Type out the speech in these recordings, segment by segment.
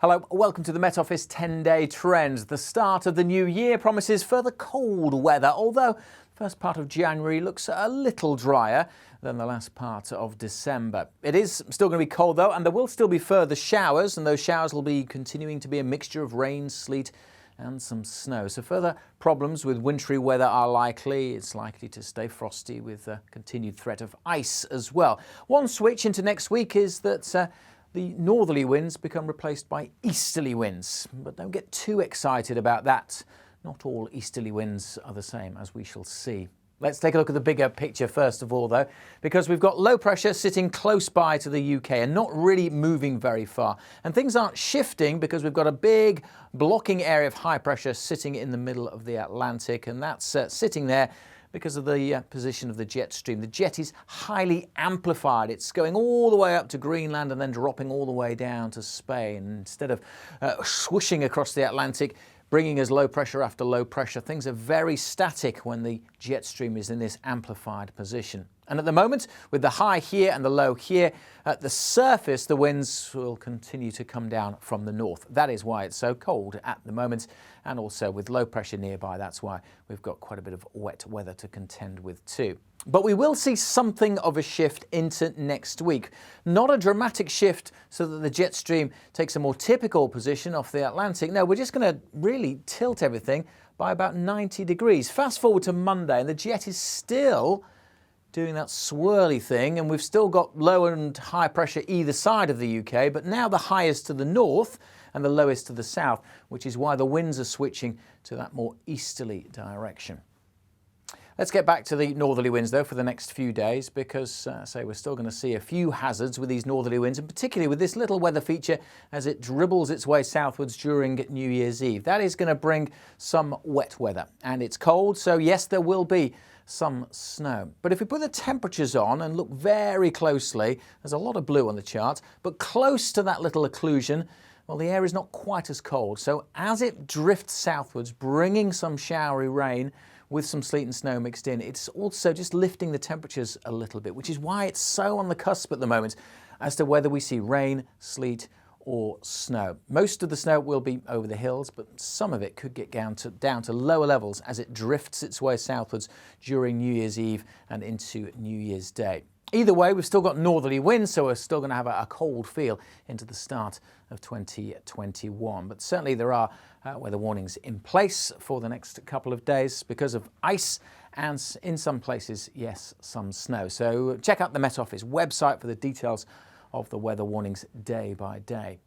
Hello, welcome to the Met Office 10-day trend. The start of the new year promises further cold weather, although the first part of January looks a little drier than the last part of December. It is still going to be cold though, and there will still be further showers, and those showers will be continuing to be a mixture of rain, sleet and some snow. So further problems with wintry weather are likely. It's likely to stay frosty with a continued threat of ice as well. One switch into next week is that the northerly winds become replaced by easterly winds. But don't get too excited about that. Not all easterly winds are the same, as we shall see. Let's take a look at the bigger picture first of all though, because we've got low pressure sitting close by to the UK and not really moving very far. And things aren't shifting because we've got a big blocking area of high pressure sitting in the middle of the Atlantic, and that's sitting there because of the position of the jet stream. The jet is highly amplified. It's going all the way up to Greenland and then dropping all the way down to Spain. Instead of swooshing across the Atlantic, bringing us low pressure after low pressure, things are very static when the jet stream is in this amplified position. And at the moment, with the high here and the low here, at the surface, the winds will continue to come down from the north. That is why it's so cold at the moment. And also with low pressure nearby, that's why we've got quite a bit of wet weather to contend with too. But we will see something of a shift into next week. Not a dramatic shift so that the jet stream takes a more typical position off the Atlantic. No, we're just going to really tilt everything by about 90 degrees. Fast forward to Monday and the jet is still doing that swirly thing, and we've still got low and high pressure either side of the UK, but now the highest to the north and the lowest to the south, which is why the winds are switching to that more easterly direction. Let's get back to the northerly winds though for the next few days, because we're still going to see a few hazards with these northerly winds, and particularly with this little weather feature as it dribbles its way southwards during New Year's Eve. That is going to bring some wet weather, and it's cold, so yes, there will be some snow. But if we put the temperatures on and look very closely, there's a lot of blue on the chart, but close to that little occlusion, well, the air is not quite as cold. So as it drifts southwards, bringing some showery rain with some sleet and snow mixed in, it's also just lifting the temperatures a little bit, which is why it's so on the cusp at the moment as to whether we see rain, sleet or snow. Most of the snow will be over the hills, but some of it could get down to lower levels as it drifts its way southwards during New Year's Eve and into New Year's Day. Either way, we've still got northerly winds, so we're still going to have a cold feel into the start of 2021. But certainly there are weather warnings in place for the next couple of days because of ice and in some places, yes, some snow. So check out the Met Office website for the details of the weather warnings day by day.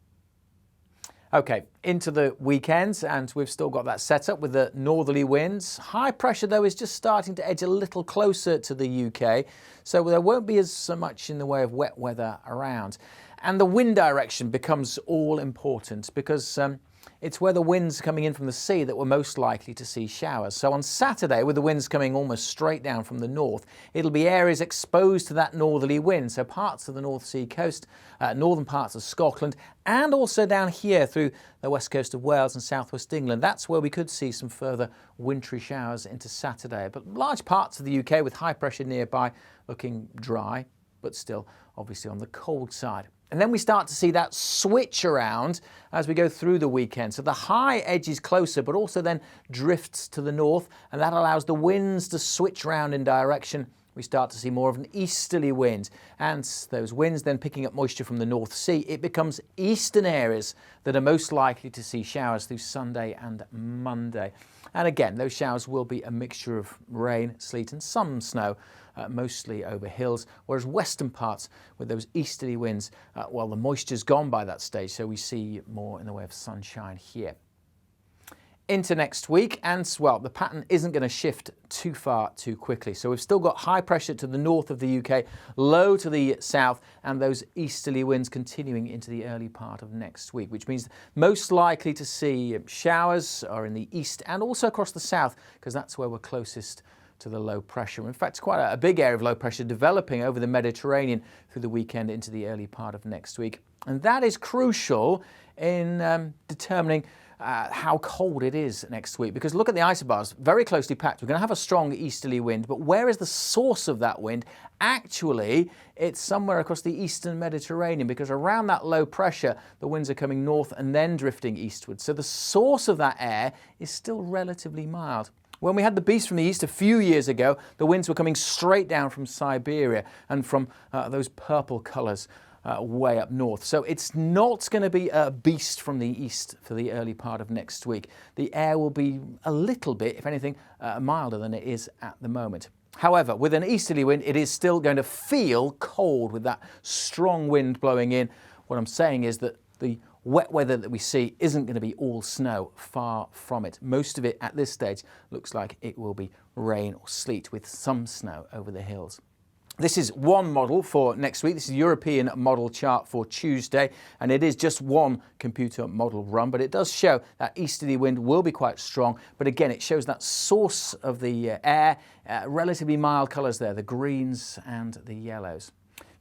Okay, into the weekend, and we've still got that set up with the northerly winds. High pressure though is just starting to edge a little closer to the UK, so there won't be as so much in the way of wet weather around. And the wind direction becomes all important because it's where the winds coming in from the sea that we're most likely to see showers. So on Saturday, with the winds coming almost straight down from the north, it'll be areas exposed to that northerly wind. So parts of the North Sea coast, northern parts of Scotland, and also down here through the west coast of Wales and southwest England. That's where we could see some further wintry showers into Saturday. But large parts of the UK with high pressure nearby looking dry, but still obviously on the cold side. And then we start to see that switch around as we go through the weekend. So the high edges closer, but also then drifts to the north, and that allows the winds to switch round in direction. We start to see more of an easterly wind, and those winds then picking up moisture from the North Sea. It becomes eastern areas that are most likely to see showers through Sunday and Monday. And again, those showers will be a mixture of rain, sleet and some snow, mostly over hills, whereas western parts with those easterly winds, well, the moisture's gone by that stage, so we see more in the way of sunshine here. Into next week, and well, the pattern isn't going to shift too far too quickly. So we've still got high pressure to the north of the UK, low to the south, and those easterly winds continuing into the early part of next week, which means most likely to see showers are in the east and also across the south, because that's where we're closest to the low pressure. In fact, quite a big area of low pressure developing over the Mediterranean through the weekend into the early part of next week. And that is crucial in determining how cold it is next week, because look at the isobars, very closely packed. We're going to have a strong easterly wind, but where is the source of that wind? Actually, it's somewhere across the eastern Mediterranean, because around that low pressure, the winds are coming north and then drifting eastward. So the source of that air is still relatively mild. When we had the beast from the east a few years ago, the winds were coming straight down from Siberia and from those purple colours way up north. So it's not going to be a beast from the east for the early part of next week. The air will be a little bit, if anything, milder than it is at the moment. However, with an easterly wind, it is still going to feel cold with that strong wind blowing in. What I'm saying is that the wet weather that we see isn't going to be all snow, far from it. Most of it at this stage looks like it will be rain or sleet with some snow over the hills. This is one model for next week. This is a European model chart for Tuesday, and it is just one computer model run, but it does show that easterly wind will be quite strong. But again, it shows that source of the air, relatively mild colours there, the greens and the yellows.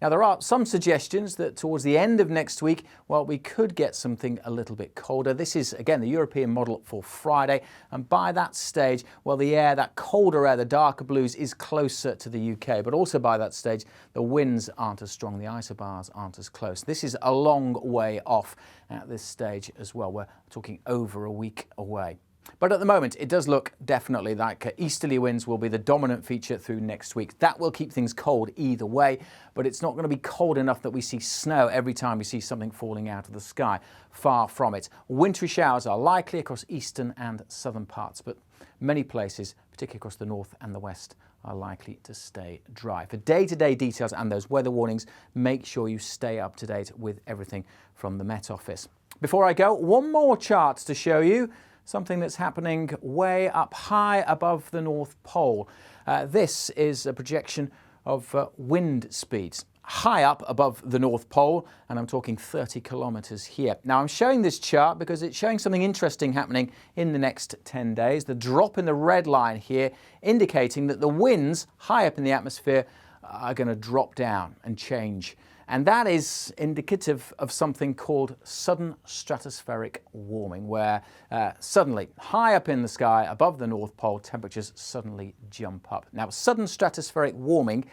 Now, there are some suggestions that towards the end of next week, well, we could get something a little bit colder. This is, again, the European model for Friday. And by that stage, well, the air, that colder air, the darker blues, is closer to the UK. But also by that stage, the winds aren't as strong. The isobars aren't as close. This is a long way off at this stage as well. We're talking over a week away. But at the moment, it does look definitely like easterly winds will be the dominant feature through next week. That will keep things cold either way, but it's not going to be cold enough that we see snow every time we see something falling out of the sky. Far from it. Wintry showers are likely across eastern and southern parts, but many places, particularly across the north and the west, are likely to stay dry. For day-to-day details and those weather warnings, make sure you stay up to date with everything from the Met Office. Before I go, one more chart to show you. Something that's happening way up high above the North Pole. This is a projection of wind speeds high up above the North Pole, and I'm talking 30 kilometres here. Now, I'm showing this chart because it's showing something interesting happening in the next 10 days. The drop in the red line here indicating that the winds high up in the atmosphere are going to drop down and change. And that is indicative of something called sudden stratospheric warming, where suddenly, high up in the sky above the North Pole, temperatures suddenly jump up. Now, sudden stratospheric warming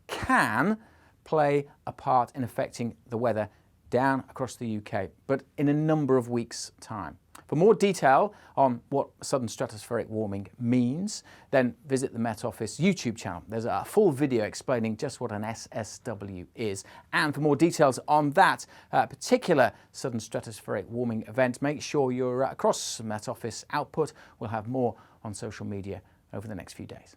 can play a part in affecting the weather down across the UK, but in a number of weeks' time. For more detail on what sudden stratospheric warming means, then visit the Met Office YouTube channel. There's a full video explaining just what an SSW is. And for more details on that particular sudden stratospheric warming event, make sure you're across Met Office output. We'll have more on social media over the next few days.